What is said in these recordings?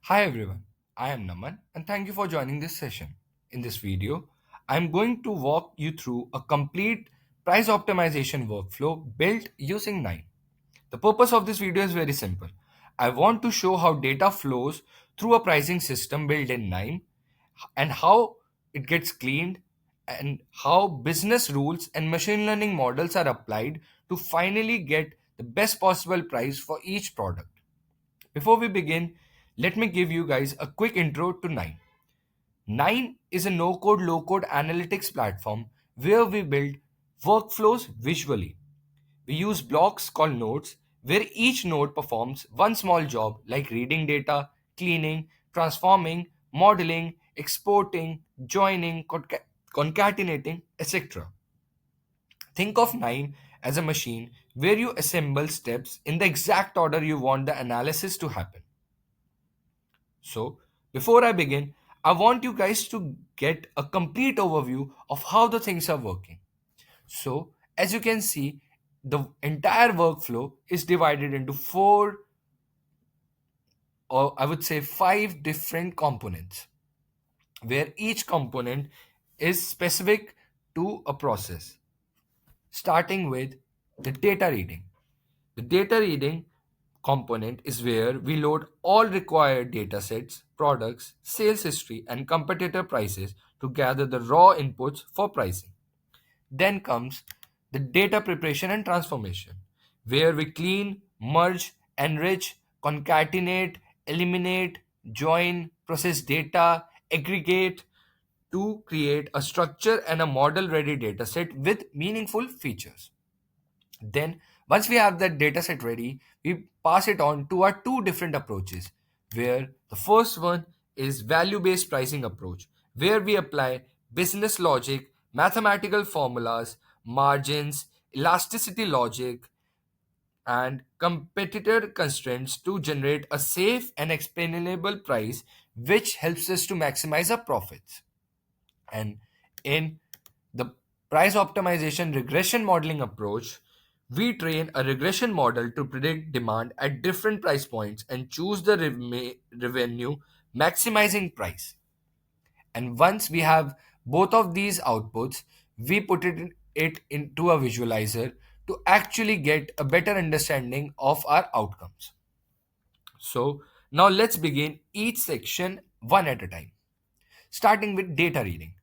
Hi everyone, I am Naman and thank you for joining this session. In this video, I am going to walk you through a complete price optimization workflow built using KNIME. The purpose of this video is very simple. I want to show how data flows through a pricing system built in KNIME and how it gets cleaned and how business rules and machine learning models are applied to finally get the best possible price for each product. Before we begin, let me give you guys a quick intro to Nine. Nine is a no code, low code analytics platform where we build workflows visually. We use blocks called nodes where each node performs one small job like reading data, cleaning, transforming, modeling, exporting, joining, concatenating, etc. Think of Nine as a machine where you assemble steps in the exact order you want the analysis to happen. So, before I begin, I want you guys to get a complete overview of how the things are working. So, as you can see, the entire workflow is divided into four, or I would say five different components, where each component is specific to a process, starting with the data reading. The data reading component is where we load all required datasets, products, sales history, and competitor prices to gather the raw inputs for pricing. Then comes the data preparation and transformation, where we clean, merge, enrich, concatenate, eliminate, join, process data, aggregate to create a structure and a model ready dataset with meaningful features. Then, once we have that data set ready, we pass it on to our two different approaches. Where the first one is value based pricing approach, where we apply business logic, mathematical formulas, margins, elasticity logic, and competitor constraints to generate a safe and explainable price, which helps us to maximize our profits. And in the price optimization regression modeling approach, we train a regression model to predict demand at different price points and choose the revenue maximizing price. And once we have both of these outputs, we put it into a visualizer to actually get a better understanding of our outcomes. So now let's begin each section one at a time, starting with data reading.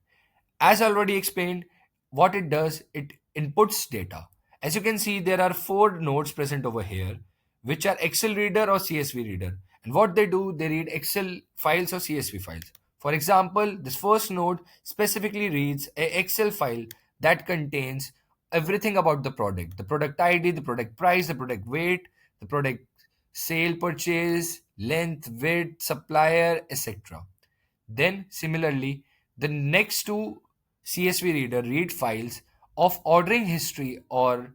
As already explained, what it does, it inputs data. As you can see, there are four nodes present over here, which are Excel reader or CSV reader. And what they do, they read Excel files or CSV files. For example, this first node specifically reads a Excel file that contains everything about the product ID, the product price, the product weight, the product sale purchase, length, width, supplier, etc. Then, similarly, the next two CSV reader read files of ordering history or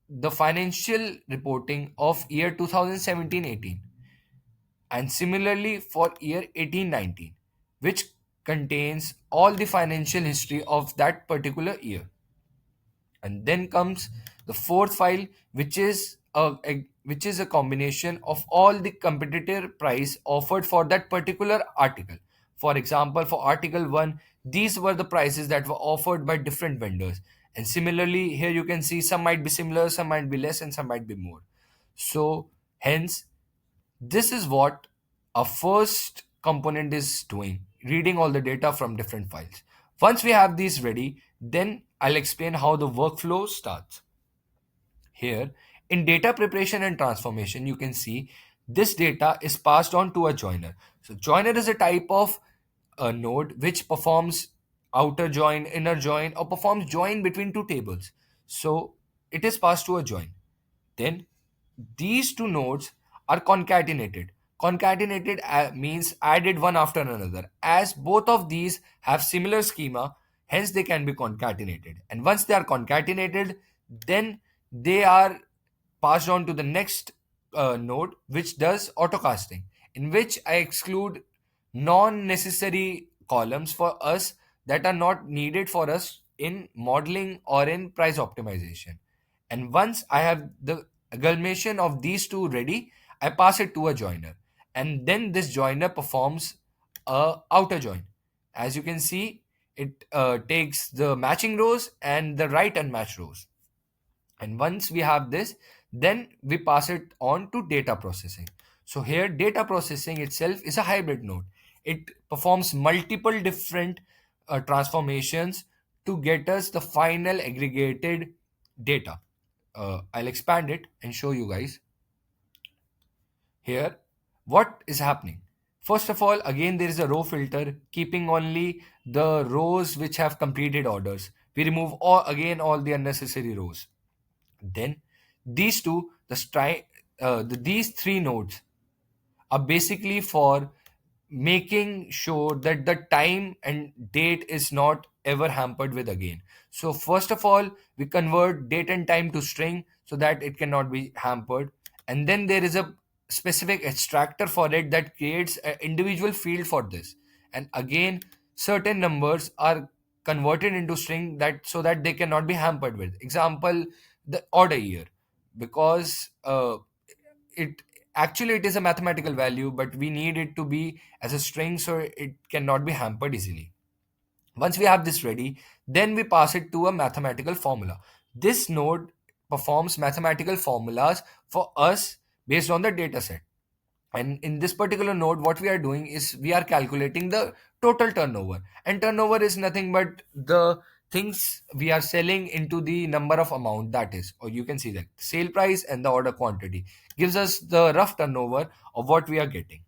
the financial reporting of year 2017-18, and similarly for year 18-19, which contains all the financial history of that particular year. And then comes the fourth file, which is a combination of all the competitor price offered for that particular article. For example, for article 1, these were the prices that were offered by different vendors, and similarly here you can see some might be similar, some might be less, and some might be more. So hence, this is what a first component is doing, reading all the data from different files. Once we have these ready, then I'll explain how the workflow starts. Here, in data preparation and transformation, you can see this data is passed on to a joiner. So joiner is a type of a node which performs outer join, inner join, or performs join between two tables. So it is passed to a join. Then these two nodes are concatenated. Concatenated means added one after another. As both of these have similar schema, hence they can be concatenated. And once they are concatenated, then they are passed on to the next node, which does autocasting, in which I exclude non-necessary columns for us that are not needed for us in modeling or in price optimization. And once I have the amalgamation of these two ready, I pass it to a joiner. and then this joiner performs a outer join. As you can see, it takes the matching rows and the right unmatched rows. And once we have this, then we pass it on to data processing. So here data processing itself is a hybrid node. It performs multiple different transformations to get us the final aggregated data. I'll expand it and show you guys here what is happening. First of all, again, there is a row filter keeping only the rows which have completed orders. We remove all the unnecessary rows. Then these two, these three nodes are basically for making sure that the time and date is not ever hampered with again. So first of all, we convert date and time to string so that it cannot be hampered. And then there is a specific extractor for it that creates an individual field for this. And again, certain numbers are converted into string that so that they cannot be hampered with. Example, the order year, because it actually it is a mathematical value, but we need it to be as a string so it cannot be hampered easily. Once we have this ready, then we pass it to a mathematical formula. This node performs mathematical formulas for us based on the data set. And in this particular node, what we are doing is we are calculating the total turnover. And turnover is nothing but the things we are selling into the number of amount, that is, or you can see that sale price and the order quantity gives us the rough turnover of what we are getting.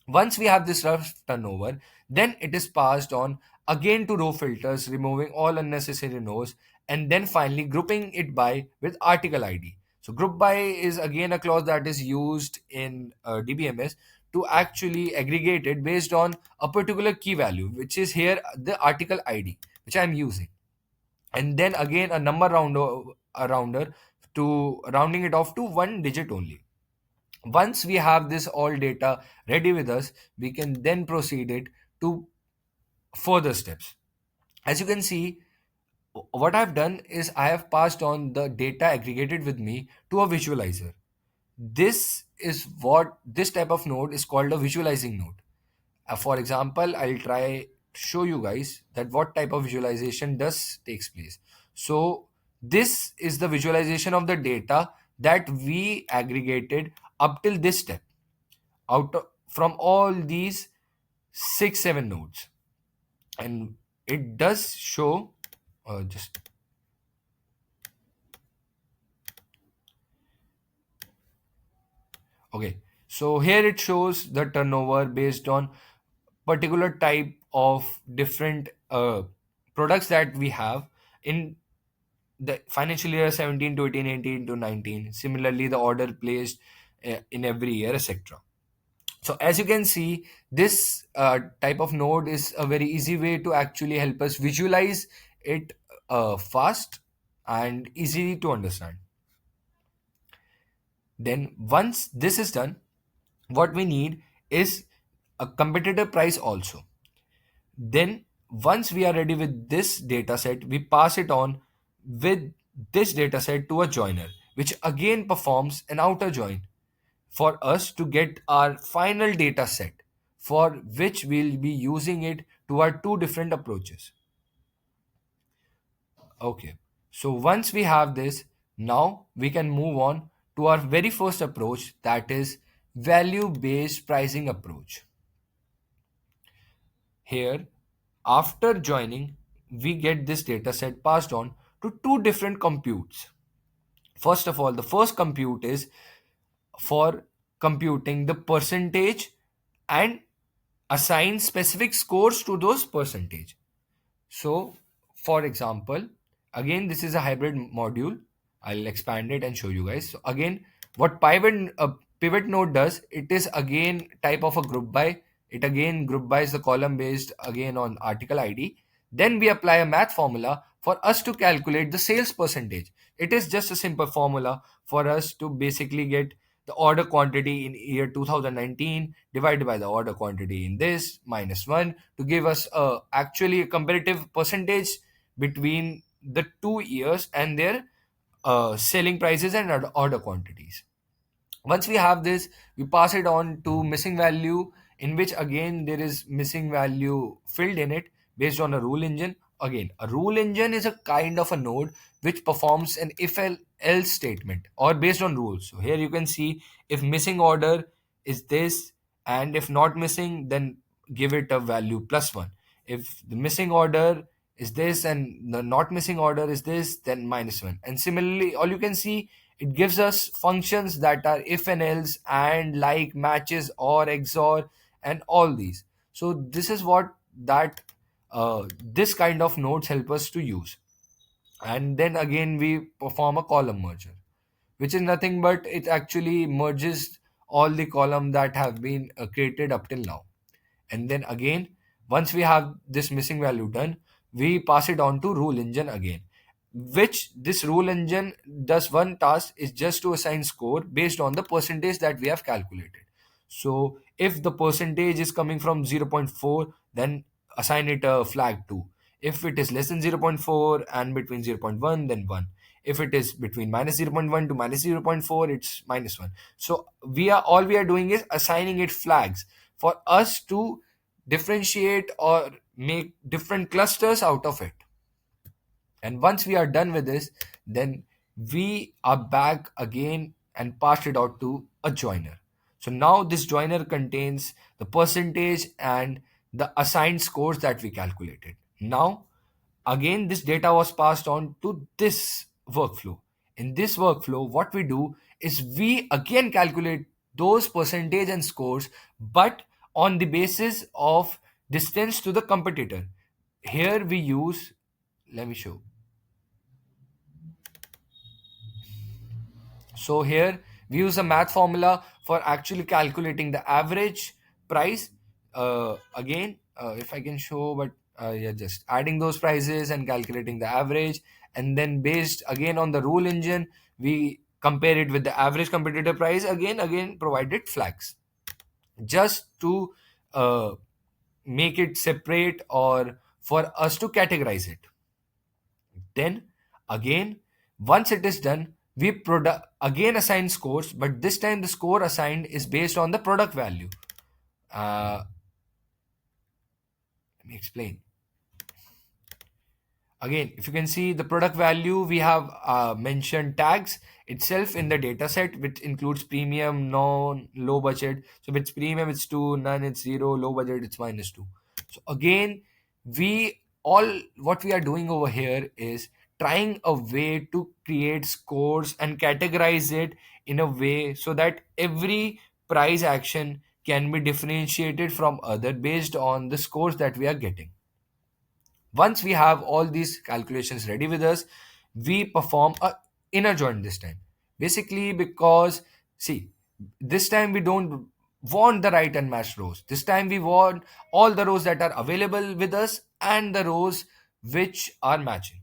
Once we have this rough turnover, then it is passed on again to row filters, removing all unnecessary rows, and then finally grouping it by with article ID. So group by is again a clause that is used in DBMS to actually aggregate it based on a particular key value, which is here the article ID, which I am using. And then again a rounder to rounding it off to one digit only. Once we have this all data ready with us, we can then proceed it to further steps. As you can see, what I've done is I have passed on the data aggregated with me to a visualizer. This type of node is called a visualizing node. For example, I'll try to show you guys that what type of visualization does takes place. So this is the visualization of the data that we aggregated up till this step from all these 6 7 nodes. And it does show just okay. So here it shows the turnover based on particular type of different products that we have in the financial year 17 to 18, 18 to 19. Similarly, the order placed in every year, etc. So as you can see, this type of node is a very easy way to actually help us visualize it fast and easy to understand. Then once this is done, what we need is a competitor price also. Then once we are ready with this data set, we pass it on with this data set to a joiner, which again performs an outer join for us to get our final data set, for which we'll be using it to our two different approaches. Okay, so once we have this, now we can move on to our very first approach, that is value based pricing approach. Here, after joining, we get this data set passed on to two different computes. First of all, the first compute is for computing the percentage and assign specific scores to those percentage. So, for example, again, this is a hybrid module. I'll expand it and show you guys. So again, what pivot node does, it is again type of a group by. It again group by is the column based again on article ID. Then we apply a math formula for us to calculate the sales percentage. It is just a simple formula for us to basically get the order quantity in year 2019 divided by the order quantity in this minus 1 to give us actually a comparative percentage between the 2 years and their selling prices and order quantities. Once we have this, we pass it on to missing value, in which again there is missing value filled in it based on a rule engine. Again, a rule engine is a kind of a node which performs an if else statement or based on rules. So here you can see, if missing order is this, and if not missing, then give it a value plus one. If the missing order is this and the not missing order is this, then minus one. And similarly, all you can see, it gives us functions that are if and else, and, like, matches, or, XOR, and all these. So this is what that this kind of nodes help us to use. And then again we perform a column merger, which is nothing but it actually merges all the column that have been created up till now. And then again, once we have this missing value done, we pass it on to rule engine again, which this rule engine does one task, is just to assign score based on the percentage that we have calculated. So if the percentage is coming from zero point 0.4, then assign it a flag 2. If it is less than zero point 0.4 and between zero point 0.1, then 1. If it is between minus zero point 0.1 to minus zero point 0.4, it's minus 1. So we are doing is assigning it flags for us to differentiate or make different clusters out of it. And once we are done with this, then we are back again and pass it out to a joiner. So now this joiner contains the percentage and the assigned scores that we calculated. Now, again, this data was passed on to this workflow. In this workflow, what we do is we again calculate those percentage and scores, but on the basis of distance to the competitor. Here we use, let me show. So here we use a math formula for actually calculating the average price. Again, if I can show, but yeah, just adding those prices and calculating the average, and then based again on the rule engine, we compare it with the average competitor price. Again provided flags just to uh, make it separate or for us to categorize it. Then again, once it is done, we again assign scores, but this time the score assigned is based on the product value. Let me explain. Again, if you can see the product value, we have mentioned tags itself in the data set, which includes premium, non, low budget. So if it's premium, it's 2, none, it's 0, low budget, it's minus 2. So again, we all what we are doing over here is trying a way to create scores and categorize it in a way so that every price action can be differentiated from other based on the scores that we are getting. Once we have all these calculations ready with us, we perform a inner join this time. Basically, because see, this time we don't want the right and matched rows. This time we want all the rows that are available with us and the rows which are matching.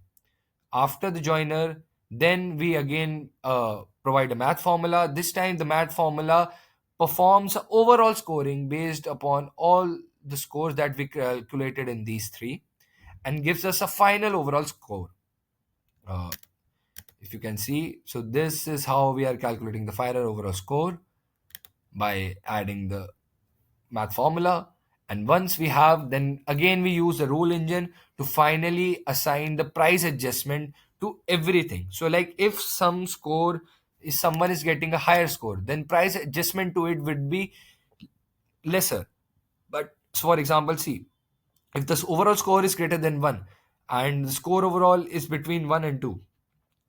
After the joiner, then we again provide a math formula. This time the math formula performs overall scoring based upon all the scores that we calculated in these three, and gives us a final overall score. Uh, if you can see, so this is how we are calculating the final overall score by adding the math formula. And once we have, then again we use the rule engine to finally assign the price adjustment to everything. So like if some score is someone is getting a higher score, then price adjustment to it would be lesser. But so for example, see, if the overall score is greater than 1 and the score overall is between 1 and 2,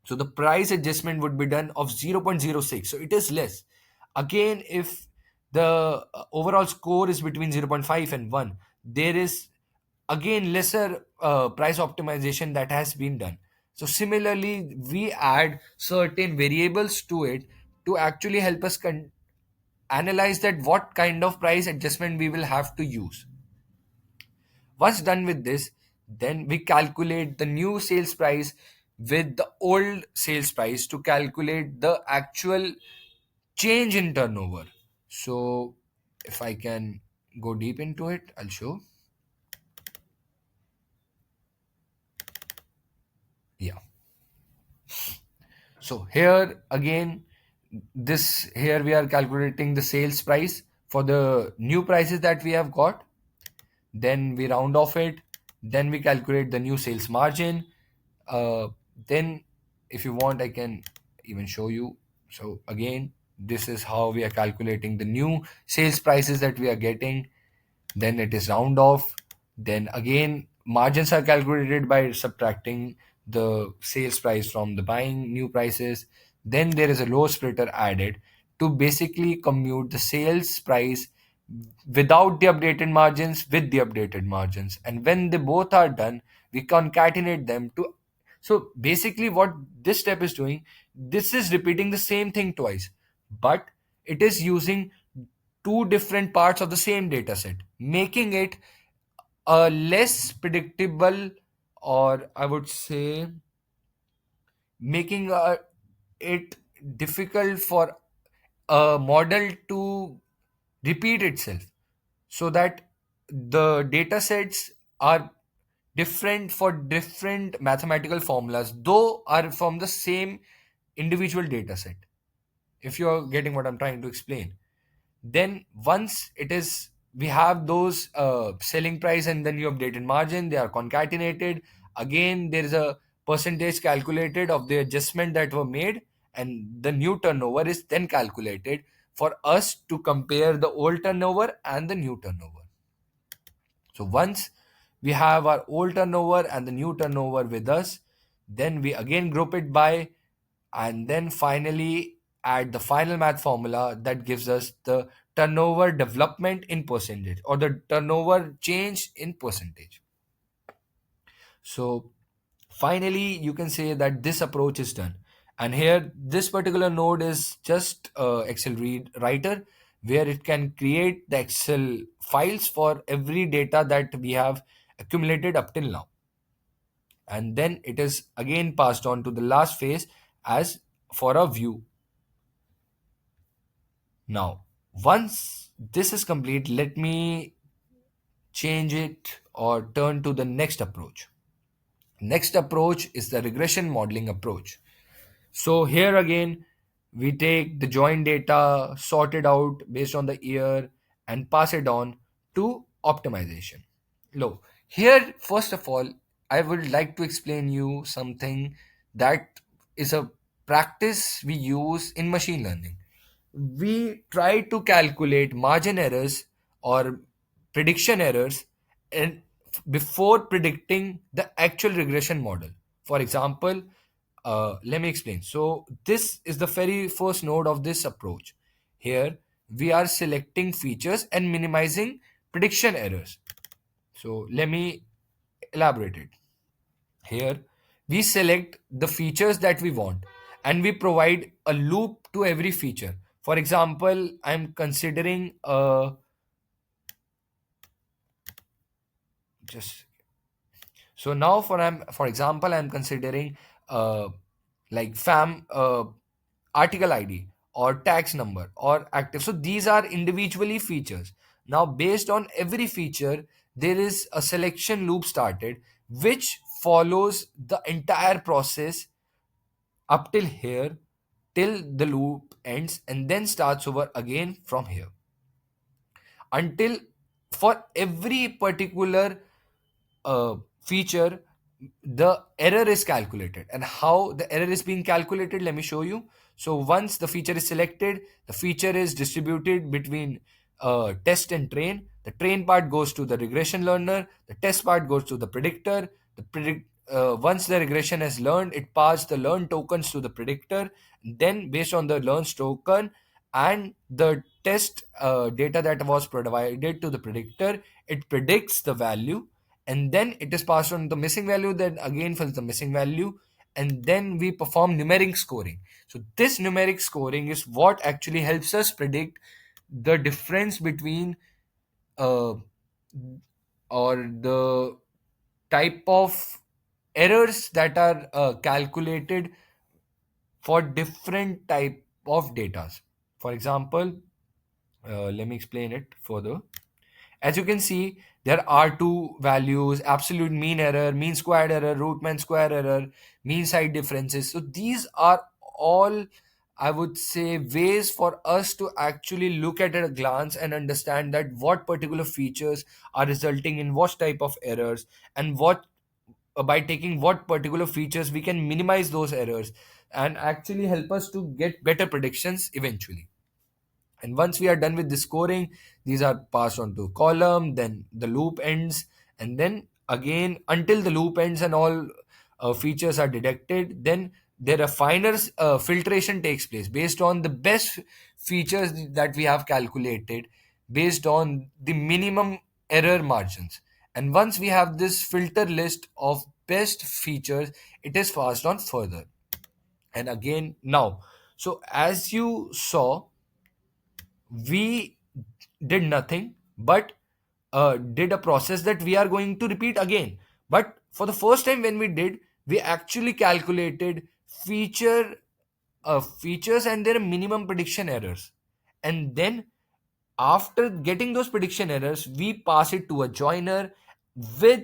so the price adjustment would be done of 0.06, so it is less. Again, if the overall score is between zero point 0.5 and 1, there is again lesser price optimization that has been done. So similarly, we add certain variables to it to actually help us analyze that what kind of price adjustment we will have to use. Once done with this, then we calculate the new sales price with the old sales price to calculate the actual change in turnover. So, if I can go deep into it, I'll show. Yeah. So, here again, this here we are calculating the sales price for the new prices that we have got, then we round off it, then we calculate the new sales margin. uh, then if you want I can even show you. So again, this is how we are calculating the new sales prices that we are getting, then it is round off, then again margins are calculated by subtracting the sales price from the buying new prices, then there is a low splitter added to basically compute the sales price without the updated margins with the updated margins, and when they both are done we concatenate them to. So basically what this step is doing, this is repeating the same thing twice, but it is using two different parts of the same data set, making it a less predictable, or I would say making it difficult for a model to repeat itself, so that the data sets are different for different mathematical formulas though are from the same individual data set, if you're getting what I'm trying to explain. Then once it is we have those selling price and then your updated margin, they are concatenated. Again there is a percentage calculated of the adjustment that were made, and the new turnover is then calculated for us to compare the old turnover and the new turnover. So once we have our old turnover and the new turnover with us, then we again group it by, and then finally add the final math formula that gives us the turnover development in percentage or the turnover change in percentage. So finally you can say that this approach is done, and here this particular node is just excel read writer, where it can create the excel files for every data that we have accumulated up till now, and then it is again passed on to the last phase as for a view. Now once this is complete, let me change it or turn to the next approach. Next approach is the regression modeling approach. So here again, we take the joint data, sort it out based on the year, and pass it on to optimization. Look, here first of all, I would like to explain you something that is a practice we use in machine learning. We try to calculate margin errors or prediction errors and before predicting the actual regression model. For example, let me explain. So this is the very first node of this approach. Here we are selecting features and minimizing prediction errors. So let me elaborate it. Here we select the features that we want and we provide a loop to every feature. For example, I'm considering just so now for example I'm considering uh, like fam article id or tax number or active. So these are individually features. Now based on every feature there is a selection loop started which follows the entire process up till here till the loop ends and then starts over again from here until for every particular feature the error is calculated. And how the error is being calculated, let me show you. So once the feature is selected, the feature is distributed between test and train. The train part goes to the regression learner, the test part goes to the predictor. Once the regression has learned, it passes the learn tokens to the predictor. Then based on the learns token and the test data that was provided to the predictor, it predicts the value, and then it is passed on the missing value that again fills the missing value, and then we perform numeric scoring. So this numeric scoring is what actually helps us predict the difference between uh, or the type of errors that are calculated for different type of data. For example, let me explain it further. As you can see, there are two values: absolute mean error, mean squared error, root mean square error, mean side differences. So these are all, I would say, ways for us to actually look at a glance and understand that what particular features are resulting in what type of errors, and what by taking what particular features we can minimize those errors and actually help us to get better predictions eventually. And once we are done with the scoring, these are passed on to column, then the loop ends, and then again until the loop ends and all features are detected, then there are finer filtration takes place based on the best features that we have calculated based on the minimum error margins. And once we have this filter list of best features, it is passed on further. And again now, so as you saw, we did nothing but did a process that we are going to repeat again. But for the first time when we did, we actually calculated features and their minimum prediction errors. And then after getting those prediction errors, we pass it to a joiner with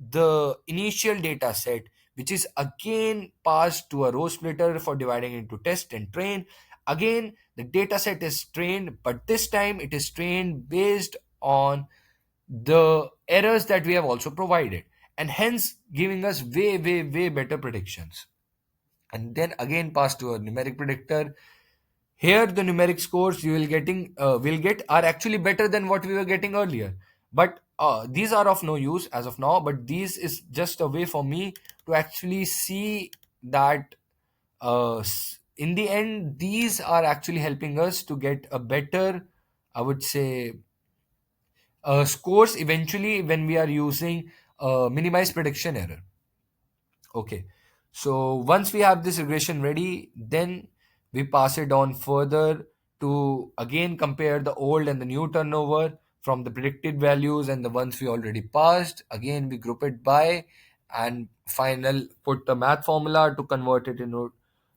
the initial data set, which is again passed to a row splitter for dividing into test and train. Again, the data set is trained, but this time it is trained based on the errors that we have also provided, and hence giving us way, way, way better predictions. And then again passed to a numeric predictor. Here the numeric scores you will get are actually better than what we were getting earlier, but these are of no use as of now. But these is just a way for me to actually see that in the end these are actually helping us to get a better, I would say, scores eventually when we are using minimized prediction error. Okay. So once we have this regression ready, then we pass it on further to again compare the old and the new turnover from the predicted values and the ones we already passed. Again, we group it by and final put the math formula to convert it into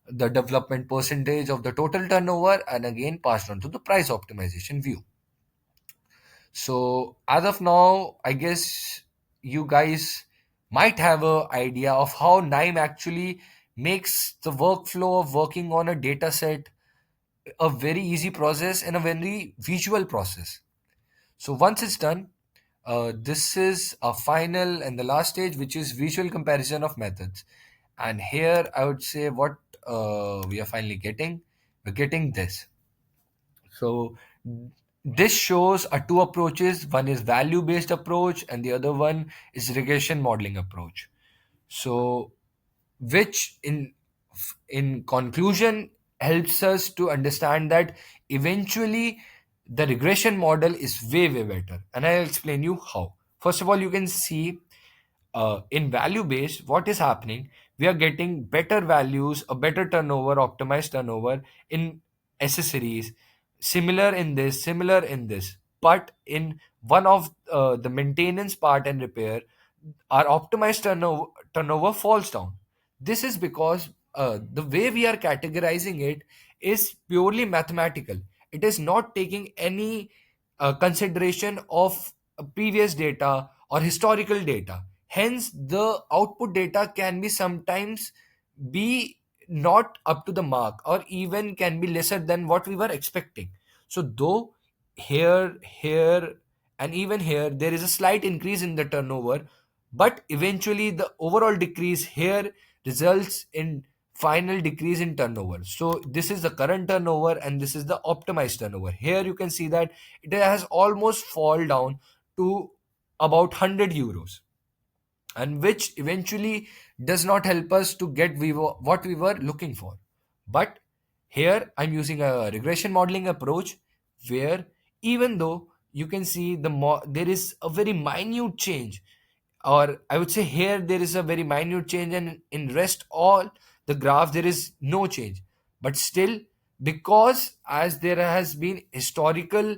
the development percentage of the total turnover, and again passed on to the price optimization view. So as of now, I guess you guys might have a idea of how KNIME actually makes the workflow of working on a data set a very easy process and a very visual process. So once it's done, this is a final and the last stage, which is visual comparison of methods. And here I would say what we are finally getting. We're getting this. So this shows are two approaches. One is value based approach and the other one is regression modeling approach. So which in conclusion helps us to understand that eventually the regression model is way, way better. And I'll explain you how. First of all, you can see in value based what is happening. We are getting better values, a better turnover, optimized turnover in accessories, similar in this, similar in this, but in one of the maintenance part and repair, our optimized turnover falls down. This is because the way we are categorizing it is purely mathematical. It is not taking any consideration of previous data or historical data. Hence, the output data can be sometimes be not up to the mark or even can be lesser than what we were expecting. So, though here, and even here, there is a slight increase in the turnover, but eventually the overall decrease here results in final decrease in turnover. So this is the current turnover and this is the optimized turnover. Here you can see that it has almost fall down to about 100 euros, and which eventually does not help us to get what we were looking for. But here I'm using a regression modeling approach where even though you can see there is a very minute change, or I would say here there is a very minute change, and in rest all the graph there is no change. But still, because as there has been historical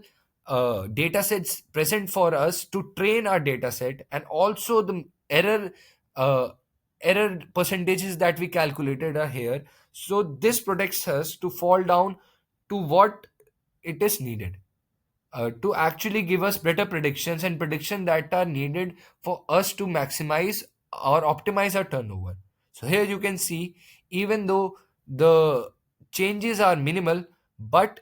data sets present for us to train our data set, and also the uh, error percentages that we calculated are here, so this protects us to fall down to what it is needed to actually give us better predictions and prediction that are needed for us to maximize or optimize our turnover. So here you can see, even though the changes are minimal, but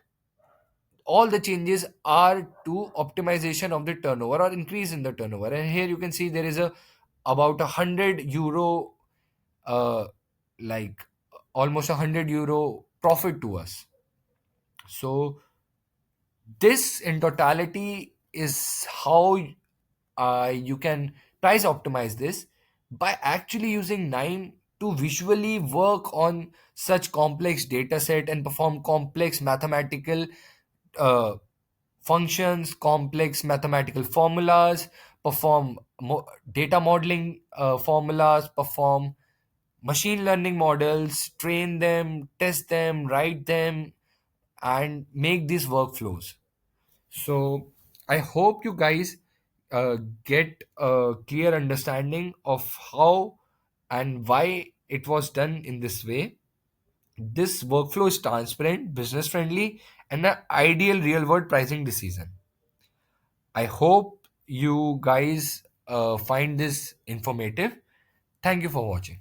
all the changes are to optimization of the turnover or increase in the turnover. And here you can see there is a about 100 euro, uh, like almost 100 euro profit to us. So this in totality is how you can price optimize this by actually using KNIME to visually work on such complex data set and perform complex mathematical uh, functions, complex mathematical formulas, perform data modeling formulas, perform machine learning models, train them, test them, write them, and make these workflows. So I hope you guys uh, get a clear understanding of how and why it was done in this way. This workflow is transparent, business friendly, and an ideal real world pricing decision. I hope you guys find this informative. Thank you for watching.